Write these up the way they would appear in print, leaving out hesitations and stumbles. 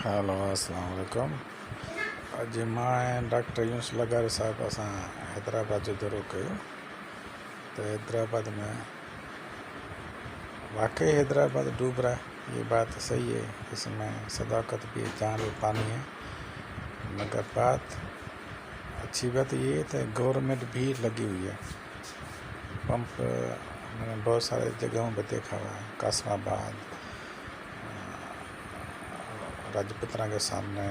Hello अस्सलाम वालेकुम। अॼु मां ऐं डॉक्टर यूनुस लगारी साहब असां हैदराबाद जो दौरो कयो। तो हैदराबाद में वाकई हैदराबाद डूब रहा है, ये बात सही है। इसमें सदाकत भी जान और पानी है, मगर बात अच्छी बात ये है कि गवर्नमेंट भी लगी हुई है। पंप मैंने बहुत सारे जगहों पर देखा हुआ है, कासमाबाद, राजपुत्रा के सामने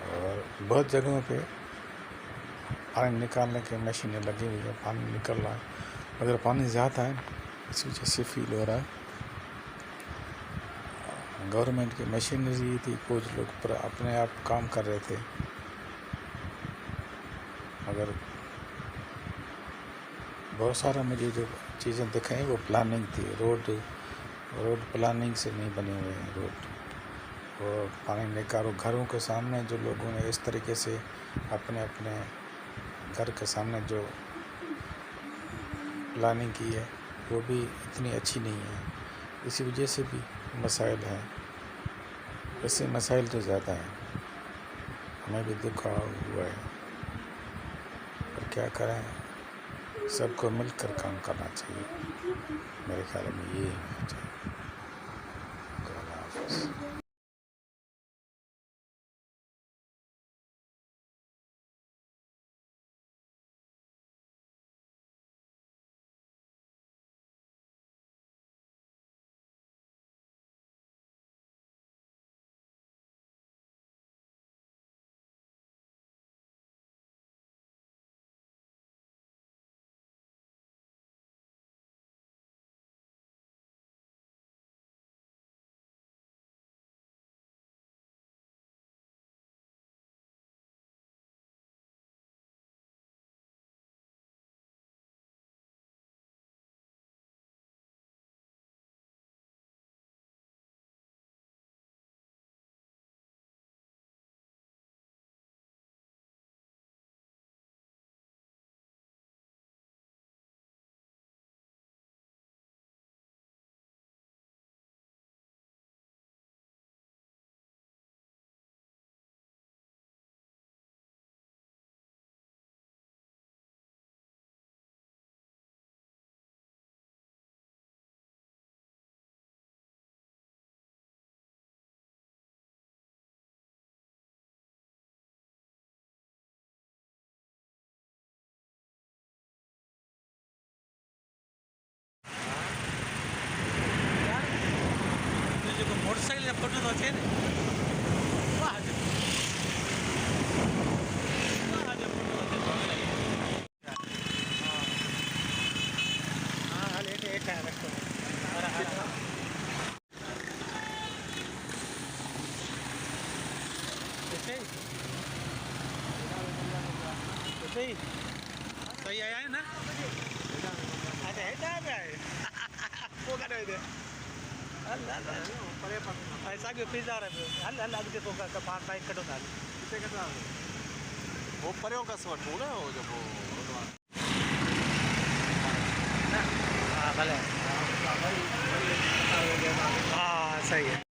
और बहुत जगहों पे पानी निकालने की मशीनें लगी हुई है। पानी निकल रहा है, मगर पानी ज़्यादा है, इस वजह से फील हो रहा है। गवर्नमेंट की मशीनरी थी, कुछ लोग पर अपने आप काम कर रहे थे, मगर बहुत सारा मुझे जो चीज़ें दिखाई वो प्लानिंग थी। रोड प्लानिंग से नहीं बने हुए हैं। रोड और पानी निकालो घरों के सामने, जो लोगों ने इस तरीके से अपने अपने घर के सामने जो प्लानिंग की है वो भी इतनी अच्छी नहीं है। इसी वजह से भी मसाइल हैं, इससे मसाइल तो ज़्यादा हैं। हमें भी दुख हुआ है, पर क्या करें, सबको मिलकर काम करना चाहिए। मेरे ख्याल में ये होना चाहिए। अल्लाह हाफ़िज़। मोटरसाइकिल फोटो तो अच्छे सही आया है ना? अच्छा है आए वो कर रहे ऐसा क्यों पिज़्ज़ा रहे हल हल अॻिते पोइ पाण बाइक कढो था किथे कढा वो परियों कस वठूं न वो जेको हा भले हा सही है।